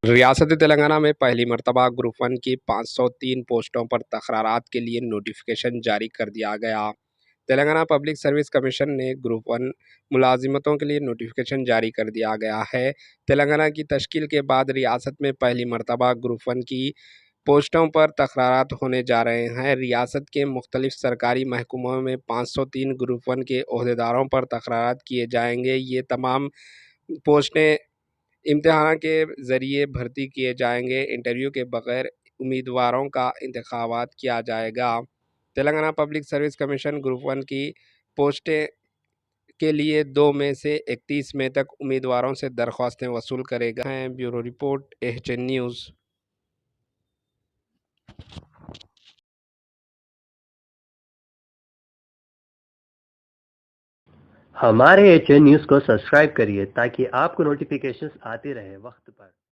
रियासत तेलंगाना में पहली मर्तबा ग्रुप वन की 503 पोस्टों पर तकरारात के लिए नोटिफिकेशन जारी कर दिया गया। तेलंगाना पब्लिक सर्विस कमीशन ने ग्रुप वन मुलाजिमतों के लिए नोटिफिकेशन जारी कर दिया गया है। तेलंगाना की तश्कील के बाद रियासत में पहली मर्तबा ग्रुप वन की पोस्टों पर तकरारात होने जा रहे हैं। रियासत के मुख्तलिफ सरकारी महकमों में 503 ग्रुप वन के ओहदेदारों पर तकरारात किए जाएंगे। ये तमाम पोस्टें इम्तिहान के ज़रिए भर्ती किए जाएंगे। इंटरव्यू के बगैर उम्मीदवारों का इंतखाबात किया जाएगा। Telangana public service commission group one की पोस्टें के लिए 2 मई से 31 मई तक उम्मीदवारों से दरख्वास्तें वसूल करेगा। Bureau report HN news. हमारे एचएन न्यूज़ को सब्सक्राइब करिए ताकि आपको नोटिफिकेशंस आते रहे वक्त पर।